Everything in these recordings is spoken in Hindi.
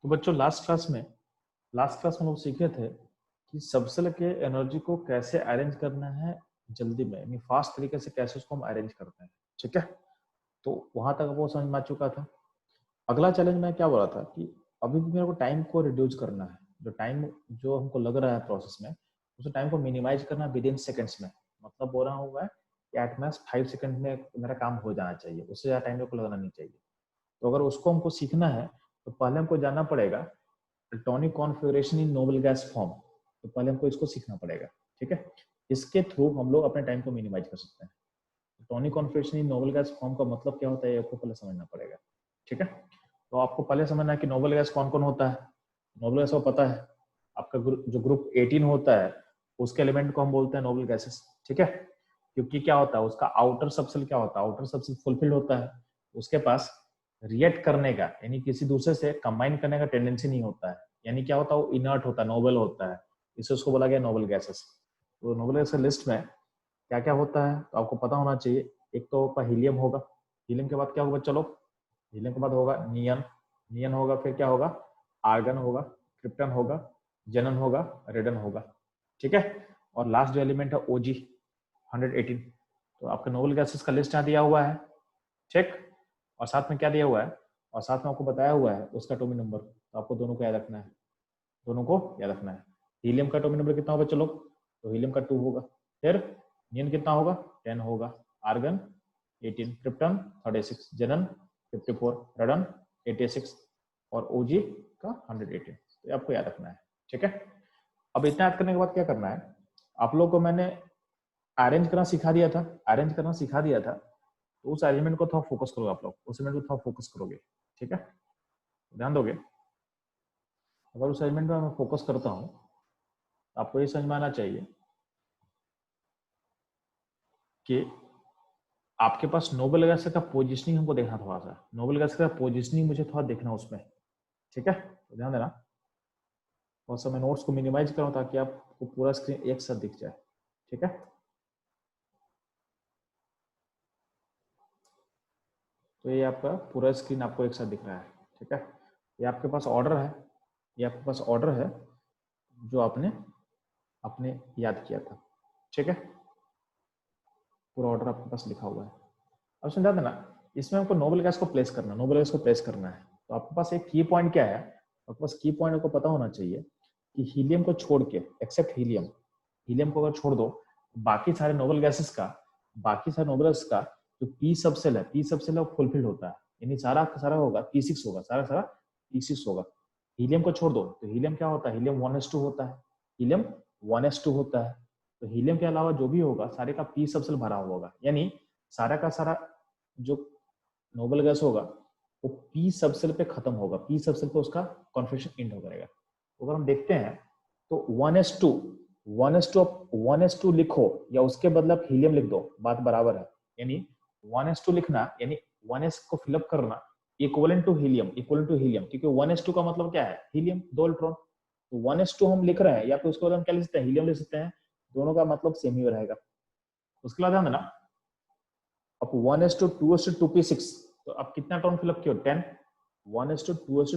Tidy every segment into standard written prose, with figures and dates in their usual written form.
तो बच्चों लास्ट क्लास में लोग सीखे थे कि सबसेल के एनर्जी को कैसे अरेंज करना है जल्दी में, यानी फास्ट तरीके से कैसे उसको हम अरेंज करते हैं। ठीक है, तो वहां तक वो समझ में आ चुका था। अगला चैलेंज मैं क्या बोला था कि अभी भी मेरे को टाइम को रिड्यूस करना है, जो टाइम जो हमको लग रहा है प्रोसेस में, उस टाइम को मिनिमाइज करना विद इन सेकेंड्स में। मतलब बोल रहा हूँ मैं कि एट मैक्स 5 सेकंड में मेरा काम हो जाना चाहिए, उससे ज़्यादा टाइम मेरे को लगना नहीं चाहिए। तो अगर उसको हमको सीखना है तो पहले हमको जानना पड़ेगा इलेक्ट्रॉनिक कॉन्फ़िगरेशन इन नोबल गैस फॉर्म। तो पहले हमको इसको सीखना पड़ेगा। ठीक है, इसके थ्रू हम लोग अपने टाइम को मिनिमाइज कर सकते हैं। इलेक्ट्रॉनिक कॉन्फ़िगरेशन इन नोबल गैस फॉर्म का मतलब क्या होता है, आपको पहले समझना पड़ेगा। ठीक है, तो आपको पहले समझना है कि नोबल गैस कौन कौन होता है। नोबल गैस को पता है, आपका जो ग्रुप 18 होता है उसके एलिमेंट को हम बोलते हैं नोबल गैसेस। ठीक है, क्योंकि क्या होता है उसका आउटर सबसेल, क्या होता है आउटर सबसेल फुलफिल्ड होता है, उसके पास रिएक्ट करने का यानी किसी दूसरे से कंबाइन करने का टेंडेंसी नहीं होता है। यानी क्या होता है, वो इनर्ट होता है, नोबल होता है, इससे उसको बोला गया नोबल गैसेस। तो नोबल गैसेस लिस्ट में क्या क्या होता है तो आपको पता होना चाहिए। एक तो आपका हीलियम होगा, हीलियम के बाद क्या होगा, चलो हीलियम के बाद होगा नियन, नियन होगा, फिर क्या होगा, आर्गन होगा, क्रिप्टन होगा, जेनन होगा, रेडन होगा। ठीक है, और लास्ट जो एलिमेंट है ओजी 118। तो आपका नोबल गैसेस का लिस्ट यहाँ दिया हुआ है। चेक, और साथ में क्या दिया हुआ है, और साथ में आपको बताया हुआ है उसका एटॉमिक नंबर। तो आपको दोनों को याद रखना है, दोनों को याद रखना है। हीलियम का एटॉमिक नंबर कितना होगा, चलो तो हीलियम का 2 होगा, फिर नियन कितना होगा, 10 होगा, आर्गन 18, क्रिप्टन 36, जेनन 54, रेडन 86 और ओजी का 118। तो ये आपको याद रखना है। ठीक है, अब इतना याद करने के बाद क्या करना है, आप लोग को मैंने अरेंज करना सिखा दिया था, अरेंज करना सिखा दिया था, तो उस अरेंजमेंट को थोड़ा फोकस करोगे आप लोग, उस अरेंजमेंट को थोड़ा फोकस करोगे। ठीक है, ध्यान दोगे। अगर उस अरेंजमेंट में मैं फोकस करता हूँ तो आपको ये समझ में आना चाहिए कि आपके पास नोबल गैस का पोजिशनिंग हमको देखना, थोड़ा सा नोबल गैस का पोजिशनिंग मुझे थोड़ा देखना उसमें। ठीक है, तो ध्यान देना, और समय नोट्स को मिनिमाइज करो ताकि आपको पूरा स्क्रीन एक साथ दिख जाए। ठीक है, तो ये आपका पूरा स्क्रीन आपको एक साथ दिख रहा है। ठीक है, ये आपके पास ऑर्डर है, ये आपके पास ऑर्डर है जो आपने आपने याद किया था। ठीक है, पूरा ऑर्डर आपके पास लिखा हुआ है। अब समझा देना, इसमें आपको नोबल गैस को प्लेस करना, नोबल गैस को प्लेस करना है। तो आपके पास एक की पॉइंट क्या है, आपके पास की पॉइंट आपको पता होना चाहिए कि हीलियम को छोड़ के, एक्सेप्ट हीलियम, हीलियम को अगर छोड़ दो, बाकी सारे नोबल गैसेस का, बाकी सारे नोबल गैसेस का जो पी सबसेल है, पी सबसेल है वो फुलफिल होता है, यानी सारा का सारा होगा P6 होगा, सारा सारा P6 होगा। हीलियम को छोड़ दो तो हीलियम क्या होता है, हीलियम 1s2 होता है, हीलियम 1s2 होता है। तो हीलियम के अलावा जो भी होगा सारे का पी सबसेल भरा हुआ होगा, यानी सारा का सारा जो नोबल गैस होगा वो पी सबसेल पे खत्म होगा, पी सबसेल पे उसका कॉन्फिगरेशन एंड हो जाएगा। तो अगर हम देखते हैं तो 1s2, 1s2 लिखो या उसके बदले आप हीलियम लिख दो, बात बराबर है। यानी 1s2 लिखना यानी 1s को फिलअप करना equivalent to helium, equivalent to helium, क्योंकि 1s2 का मतलब क्या है, हीलियम, 2 इलेक्ट्रॉन। तो 1s2 हम लिख रहे हैं या फिर उसके बाद हम क्या लिख सकते हैं, हीलियम लिख सकते हैं, दोनों का मतलब सेम ही रहेगा। उसके बाद ध्यान देना, अब 1s2 2p6, तो अब कितना टर्म फिलअप किया, 10, 1s2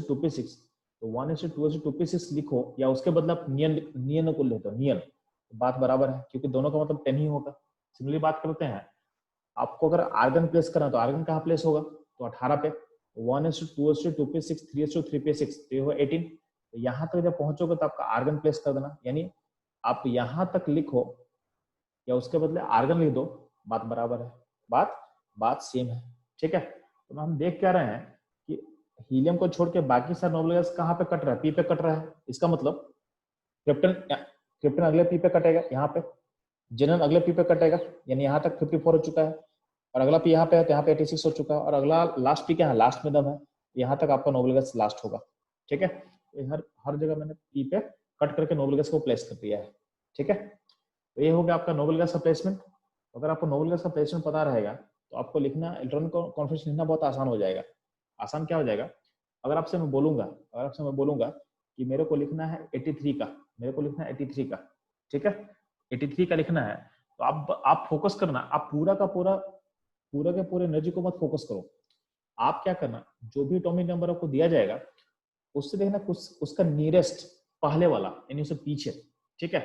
2p6, तो 1s2 2p6 लिखो या उसके बदले आप नियन, नियन को लेते हो, नियन, तो बात बराबर है क्योंकि दोनों का मतलब 10 ही होगा। सिमिलरली बात करते हैं, आपको अगर आर्गन प्लेस करना तो आर्गन कहाँ प्लेस होगा, तो 18 पे, 1s2 2p6 3s2 तो ये होगा 18। तो यहाँ तक जब पहुंचोगे तो आपका आर्गन प्लेस कर देना, यानी आप यहाँ तक लिखो या उसके बदले आर्गन लिख दो, बात बराबर है, बात बात सेम है। ठीक है, तो हम देख क्या रहे हैं कि हीलियम को छोड़ के बाकी सारे नोबल गैस कहाँ पे कट रहा है, पी पे कट रहा है। इसका मतलब क्रिप्टन, क्रिप्टन अगले पी पे कटेगा यहाँ पे, जेनन अगले पी पे कटेगा, यानी यहाँ तक 54 हो चुका है, और अगला पी यहाँ पे है तो यहाँ पे 86 हो चुका है, और अगला लास्ट पी क्या है, लास्ट में दम है, यहाँ तक आपका नोबल गैस लास्ट होगा। ठीक है, हर हर जगह मैंने पी पे कट करके नोबल गैस को प्लेस कर दिया है। ठीक है, तो ये हो गया आपका नोबल गैस का प्लेसमेंट। अगर आपको नोबल गैस का प्लेसमेंट पता रहेगा तो आपको लिखना, इलेक्ट्रॉनिक कॉन्फिगरेशन लिखना बहुत आसान हो जाएगा। आसान क्या हो जाएगा, अगर आपसे मैं बोलूंगा, अगर आपसे मैं बोलूंगा कि मेरे को लिखना है 83 का, मेरे को लिखना है 83 का, ठीक है, 83 का लिखना है, तो आप फोकस करना, आप पूरा का पूरा, पूरा के पूरे एनर्जी को मत फोकस करो। आप क्या करना, जो भी एटॉमिक नंबर आपको दिया जाएगा उससे देखना उसका नियरेस्ट पहले वाला यानी उससे पीछे, ठीक है,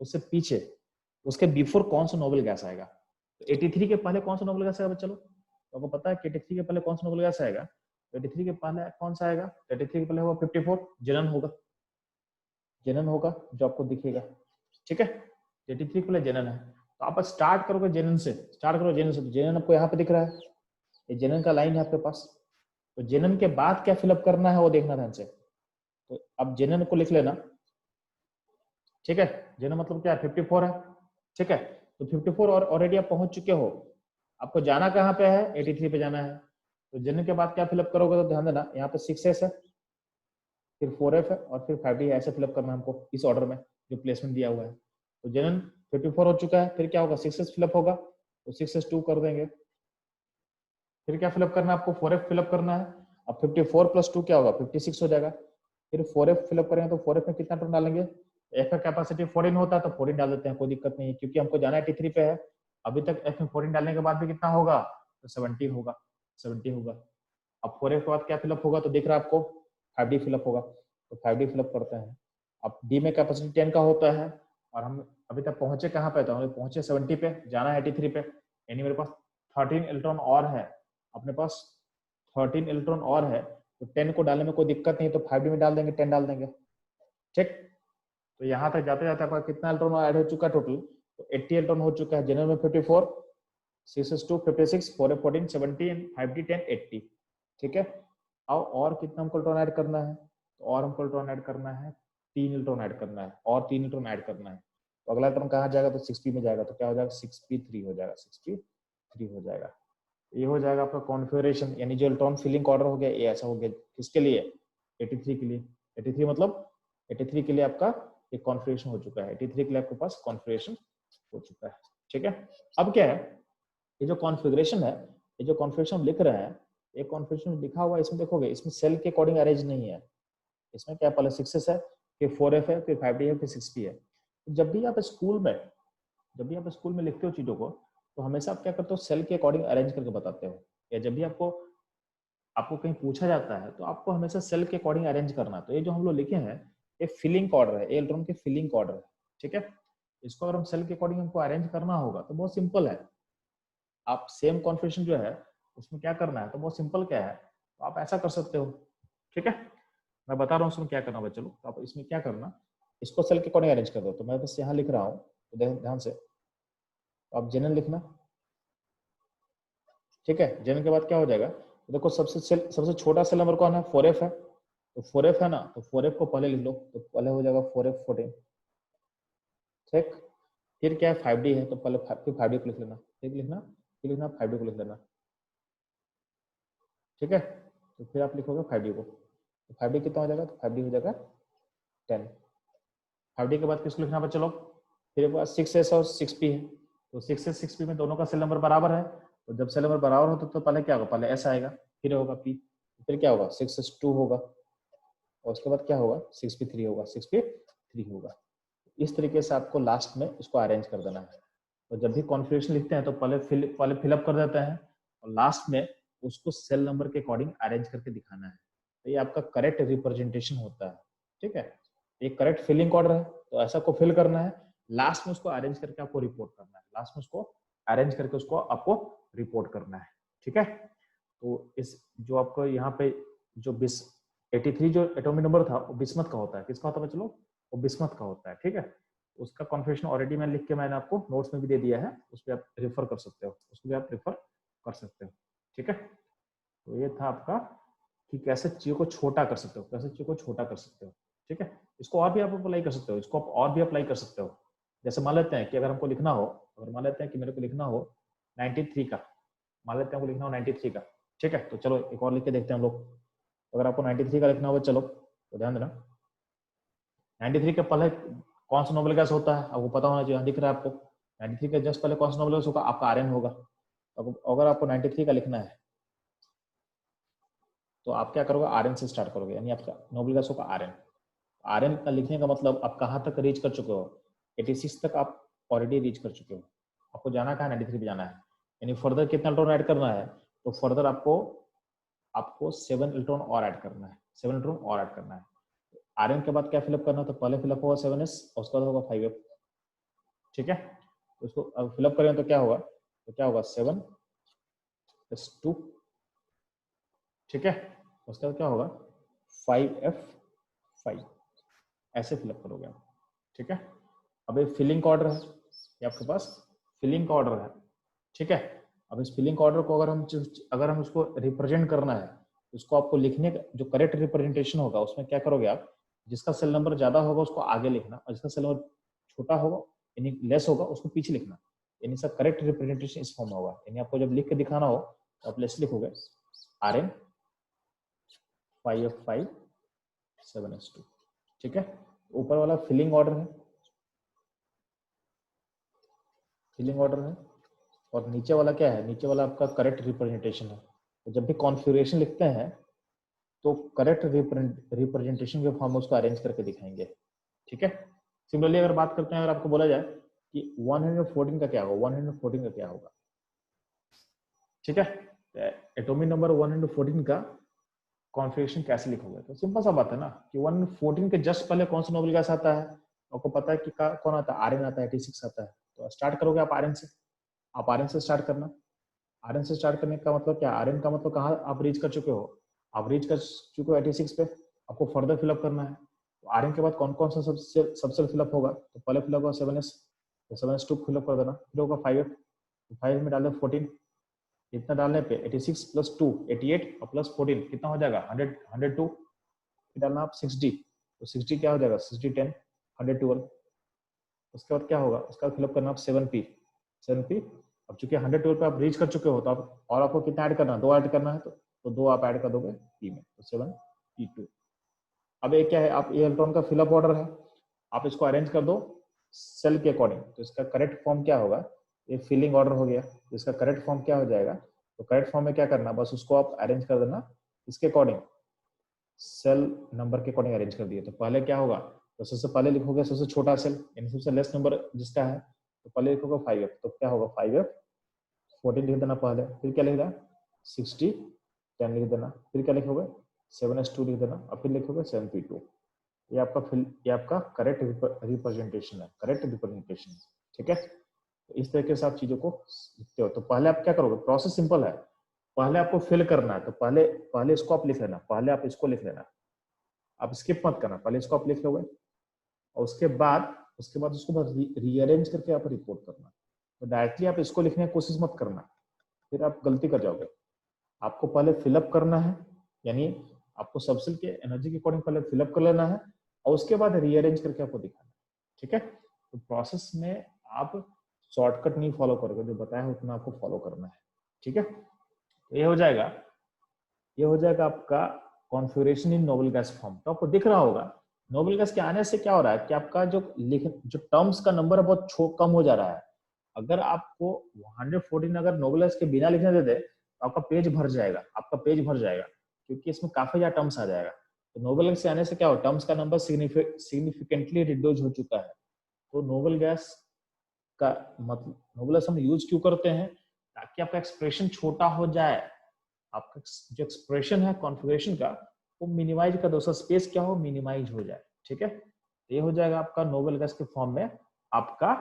उससे पीछे उसके बिफोर कौन सा नोबल गैस आएगा। तो 83 के पहले कौन सा नोबल गैस आएगा? चलो तो आपको पता है कि 83 के पहले कौन सा नोबल गैस आएगा? 83 के पहले कौन सा आएगा? 83 के पहले होगा 54, जेनन होगा, जेनन होगा जो आपको दिखेगा, ठीक है। 83 के पहले जेनन है, तो आप स्टार्ट करोगे जेनन से, स्टार्ट करो जेनन से, तो जेनन आपको यहाँ पे दिख रहा है, ये जेनन का लाइन है आपके पास। तो जेनन के बाद क्या फिलअप करना है वो देखना ध्यान से। तो अब जेनन को लिख लेना, ठीक है। जेनन मतलब क्या है? 54 है, ठीक है। तो 54 और ऑलरेडी आप पहुंच चुके हो, आपको जाना कहाँ पे है? 83 पे जाना है। तो जेनन के बाद क्या फिलअप करोगे? तो ध्यान देना, यहाँ पे 6s है, फिर 4f है और फिर 5d है, ऐसे फिलअप करना हमको इस ऑर्डर में जो प्लेसमेंट दिया हुआ है। तो जेनन 54 हो चुका है, फिर क्या होगा? 6s फिलअप होगा, तो 6s 2 कर देंगे। फिर क्या फिलअप करना है आपको? 4f फिलअप करना है। अब 54 प्लस 2 क्या होगा? 56 हो जाएगा। फिर 4f फिलअप करेंगे, तो 4f में कितना टर्न डालेंगे? f का कैपेसिटी 14 होता है, तो 14 डाल देते हैं, कोई दिक्कत नहीं है, क्योंकि हमको जाना 83 पे है। अभी तक f में 14 डालने के बाद भी कितना होगा? तो 70 होगा, 70 होगा। अब 4f के बाद क्या फिलअप होगा? तो दिख रहा है आपको 5d फिलअप होगा, तो 5d फिलअप करते हैं। अब d में कैपेसिटी 10 का होता है, और हम अभी तक पहुंचे कहाँ पे? तो हम पहुंचे 70 पे, जाना है 83 पे, यानी मेरे पास 13 इलेक्ट्रॉन और है, अपने पास 13 इलेक्ट्रॉन और है। तो 10 को डालने में कोई दिक्कत नहीं, तो 5d में डाल देंगे, 10 डाल देंगे, ठीक। तो यहाँ तक जाते जाते आपका कितना इलेक्ट्रॉन ऐड हो चुका है टोटल? तो 80 इलेक्ट्रॉन हो चुका है। जनरल में 54, 6s2 56, 4f 14, 70 एंड 5d 10 80, ठीक है। अब और कितना हमको इलेक्ट्रॉन ऐड करना है? तो और हमको इलेक्ट्रॉन ऐड करना है, 3 इलेक्ट्रॉन ऐड करना है, और 3 इलेक्ट्रॉन ऐड करना है। तो अगला इलेक्ट्रॉन कहाँ जाएगा? तो 6p में जाएगा, तो क्या हो जाएगा? 6p3 हो जाएगा, 6p3 हो जाएगा। ये हो जाएगा आपका कॉन्फ़िगरेशन, यानी जो इलेक्ट्रॉन फिलिंग ऑर्डर हो गया ये ऐसा हो गया। किसके लिए? 83 के लिए। 83 मतलब 83 के लिए आपका एक कॉन्फ़िगरेशन हो चुका है, 83 के लिए आपके पास कॉन्फ़िगरेशन हो चुका है, ठीक है। अब क्या है, ये जो कॉन्फ़िगरेशन है, ये जो कॉन्फ़िगरेशन हम लिख रहे हैं, ये कॉन्फ़िगरेशन लिखा हुआ है, इसमें देखोगे इसमें सेल के अकॉर्डिंग अरेंज नहीं है। इसमें क्या, पहले 6s है, फिर 4f है, फिर 5d है, फिर 6p है। तो जब भी आप स्कूल में लिखते हो चीजों को, तो हमेशा आप क्या करते हो? सेल के अकॉर्डिंग अरेंज करके बताते हो, या जब भी आपको आपको कहीं पूछा जाता है तो आपको हमेशा सेल के अकॉर्डिंग अरेंज करना। तो ये जो हम लोग लिखे हैं ये फिलिंग ऑर्डर है, इलेक्ट्रॉन के फिलिंग ऑर्डर है, ठीक है। इसको अगर हम सेल के अकॉर्डिंग हमको अरेंज करना होगा तो बहुत सिंपल है। आप सेम कॉन्फ़िगरेशन जो है उसमें क्या करना है, तो बहुत सिंपल क्या है, तो आप ऐसा कर सकते हो, ठीक है। मैं बता रहा हूँ उसमें क्या करना है। चलो तो आप इसमें क्या करना, इसको सेल के अकॉर्डिंग अरेंज कर दो। तो मैं बस यहाँ लिख रहा हूँ, तो ध्यान से, तो आप जनरल लिखना, ठीक है। जनरल के बाद क्या हो जाएगा, तो देखो सबसे छोटा सेल नंबर कौन है? 4f है, तो 4f है ना, तो 4f को पहले लिख लो, तो पहले हो जाएगा 4f 14, ठीक। फिर क्या है? 5d है, तो पहले फिर 5d को लिख लेना, ठीक लिखना, फिर लिखना 5d को लिख लेना, ठीक है। तो फिर आप लिखोगे 5d को, तो 5d कितना हो जाएगा? तो 5d हो जाएगा 10। 5d के बाद किसको लिखना बच्चे लोग? फिर 6s और 6p है, तो 6s 6p में दोनों का सेल नंबर बराबर है। तो जब सेल नंबर बराबर हो तो पहले क्या होगा? पहले s आएगा, फिर होगा p, फिर क्या होगा? 6s2 होगा, और उसके बाद क्या होगा? 6p3 होगा, 6p3 होगा। इस तरीके से आपको लास्ट में इसको अरेंज कर देना है। तो जब भी कॉन्फ़िगरेशन लिखते हैं तो पहले फिलअप कर देते हैं, और लास्ट में उसको सेल नंबर के अकॉर्डिंग अरेंज करके दिखाना है। तो ये आपका करेक्ट रिप्रेजेंटेशन होता है, ठीक है। ये करेक्ट फिलिंग ऑर्डर है, तो ऐसा को फिल करना है, लास्ट में उसको अरेंज करके आपको रिपोर्ट करना है, लास्ट में उसको अरेंज करके उसको आपको रिपोर्ट करना है, ठीक है। तो इस जो आपको यहाँ पे जो 83 जो एटॉमिक नंबर था वो बिस्मथ का होता है। किसका होता है बच्चों लोग? वो बिस्मथ का होता है, ठीक है। उसका कॉन्फ़िगरेशन ऑलरेडी मैंने लिख के मैंने आपको नोट्स में भी दे दिया है, उस पर आप रेफर कर सकते हो, उसको भी आप रेफर कर सकते हो, ठीक है। तो ये था आपका कि कैसे चीजों को छोटा कर सकते हो, कैसे चीजों को छोटा कर सकते हो, ठीक है। इसको और भी आप अप्लाई कर सकते हो, इसको आप और भी अप्लाई कर सकते हो। जैसे मान लेते हैं कि अगर हमको लिखना हो, अगर मान लेते हैं कि मेरे को लिखना हो 93 का, मान लेते हैं हमको लिखना हो 93 का, ठीक है। तो चलो एक और लिख के देखते हैं हम लोग। अगर आपको 93 का लिखना होगा, चलो तो ध्यान देना, 93 के पहले कौन सा नोबेल गैस होता है आपको पता होना चाहिए, दिख रहा है आपको। 93 के जस्ट पहले कौन सा नोबेल गैस होगा? आपका आर्यन होगा। अगर आपको 93 का लिखना है तो आप क्या करोगे? आर्यन से स्टार्ट करोगे, यानी आपका नोबेल गैस होगा आर्यन। आर्यन का लिखने का मतलब आप कहाँ तक रीच कर चुके हो? 86 तक आप ऑलरेडी रीच कर चुके हो। आपको जाना कहाँ? 93 पे जाना है, यानी फर्दर कितना इलेक्ट्रॉन ऐड करना है? तो फर्दर आपको आपको 7 इलेक्ट्रॉन और ऐड करना है, 7 इलेक्ट्रॉन और ऐड करना है। आर्यन के बाद क्या फिलअप करना है, तो पहले फिलअप होगा 7s और उसके बाद होगा 5f। ठीक है, तो इसको अब फिलअप करें तो क्या होगा, 7s2। ठीक है, उसके बाद क्या होगा 5f5, ऐसे फिलअप करोगे आप। ठीक है, अब ये फिलिंग का ऑर्डर है, ये आपके पास फिलिंग का ऑर्डर है। ठीक है, अब इस फिलिंग का ऑर्डर को अगर हम उसको रिप्रेजेंट करना है, उसको आपको लिखने का जो करेक्ट रिप्रेजेंटेशन होगा उसमें क्या करोगे आप, जिसका सेल नंबर ज्यादा होगा उसको आगे लिखना, और जिसका सेल नंबर छोटा होगा यानी लेस होगा उसको पीछे लिखना, यानी इसका करेक्ट रिप्रेजेंटेशन इस फॉर्म में होगा। यानी आपको जब लिख के दिखाना हो तो आप ऐसे लिखोगे Rn 5f5 7s2। ठीक है, ऊपर वाला फिलिंग ऑर्डर है, फिलिंग ऑर्डर है, और नीचे वाला क्या है, नीचे वाला आपका करेक्ट रिप्रेजेंटेशन है। तो जब भी कॉन्फ़िगरेशन लिखते हैं तो करेक्ट रिप्रेजेंटेशन के फॉर्म में उसको अरेंज करके दिखाएंगे। ठीक है, सिमिलरली अगर बात करते हैं, अगर आपको बोला जाए कि 114 का क्या होगा, 114 का क्या होगा। ठीक है, एटॉमिक नंबर 114 का कॉन्फ़िगरेशन कैसे लिखोगे, तो सिंपल सा बात है ना कि 114 के जस्ट पहले कौन सा नोबेल गैस आता है, आपको पता है कि कौन आता है, आर्यन आता है, 86 आता है। तो स्टार्ट करोगे आप आर्यन से, आप आर्यन से स्टार्ट करना। आर्यन से स्टार्ट करने का मतलब क्या, आर्यन का मतलब कहाँ आप रीच कर चुके हो, आप रीच कर चुके हो 86 पे, आपको फर्दर फिलअप करना है। तो आर्यन के बाद कौन कौन सा सबसे फिलअप होगा, तो पहले फिलअप होगा 7s, तो 7s2 फिलअप कर देना, फिर होगा 5f, 5 में डाल दो 14, इतना डालने पे 86 प्लस 2 88 और प्लस 14 कितना हो जाएगा 102, फिर डालना आप 60, तो 60 क्या हो जाएगा 60 10 112। उसके बाद क्या होगा, उसका फिलअप करना आप 7p, 7p। अब चूंकि 112 पे आप रीच कर चुके हो तो आप और आपको कितना ऐड करना है, 2 ऐड करना है, तो 2 आप ऐड कर दोगे p में, तो 7p2। अब ये क्या है, आप ये इलेक्ट्रॉन का फिलअप ऑर्डर है, आप इसको अरेंज कर दो सेल के अकॉर्डिंग। तो इसका करेक्ट फॉर्म क्या होगा, ये फिलिंग ऑर्डर हो गया, तो इसका करेक्ट फॉर्म क्या हो जाएगा, तो करेक्ट फॉर्म में क्या करना, बस उसको आप अरेंज कर देना इसके अकॉर्डिंग, सेल नंबर के अकॉर्डिंग अरेंज कर दिए। तो पहले क्या होगा, तो सबसे पहले लिखोगे सबसे छोटा सेल यानी सबसे लेस नंबर जिसका है, तो पहले लिखोगे 5f, तो क्या होगा 5f 14 लिख देना पहले, फिर क्या लिखना 60 10 लिख देना, फिर क्या लिखोगे 7s2 लिख देना, और फिर लिखोगे 7p2। ये आपका करेक्ट रिप्रेजेंटेशन है, करेक्ट रिप्रेजेंटेशन। ठीक है, तो इस तरीके से आप चीजों को लिखते हो। तो पहले आप क्या करोगे, प्रोसेस सिंपल है, पहले आपको फिल करना है, तो पहले इसको आप लिख लेना, पहले आप इसको लिख लेना, आप स्किप मत करना, पहले इसको आप लिख लोगे और उसके बाद उसको बस रीअरेंज करके आप रिपोर्ट करना। तो डायरेक्टली आप इसको लिखने की कोशिश मत करना, फिर आप गलती कर जाओगे। आपको पहले फिलअप करना है, यानी आपको सबसेल के एनर्जी के अकॉर्डिंग पहले फिलअप कर लेना है और उसके बाद रीअरेंज करके आपको दिखाना है। ठीक है, तो प्रोसेस में आप शॉर्टकट नहीं फॉलो करोगे, जो बताया है उतना आपको फॉलो करना है। ठीक है, तो ये हो जाएगा आपका कॉन्फ़िगरेशन इन नोबल गैस फॉर्म। तो आपको दिख रहा होगा नोबल गैस के आने से क्या हो रहा है कि आपका जो टर्म्स का नंबर है बहुत कम हो जा रहा है। अगर आपको 114 अगर नोबल गैस के बिना लिखने देते तो आपका पेज भर जाएगा, क्योंकि इसमें काफी ज्यादा टर्म्स आ जाएगा। तो नोबल गैस के आने से क्या हो, टर्म्स का नंबर सिग्निफिकेंटली रिड्यूस हो चुका है। तो नोबल गैस का मतलब, नोबल गैस हम यूज क्यों करते हैं, ताकि आपका एक्सप्रेशन छोटा हो जाए, आपका जो एक्सप्रेशन है कॉन्फ़िगरेशन का वो मिनिमाइज कर दो, स्पेस क्या हो मिनिमाइज हो जाए। ठीक है, ये हो जाएगा आपका नोबल गैस के फॉर्म में आपका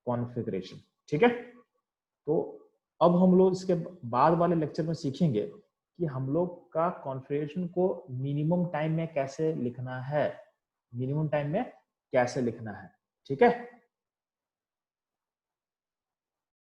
कॉन्फ़िगरेशन। ठीक है, तो अब हम लोग इसके बाद वाले लेक्चर में सीखेंगे कि हम लोग का कॉन्फ़िगरेशन को मिनिमम टाइम में कैसे लिखना है, ठीक है।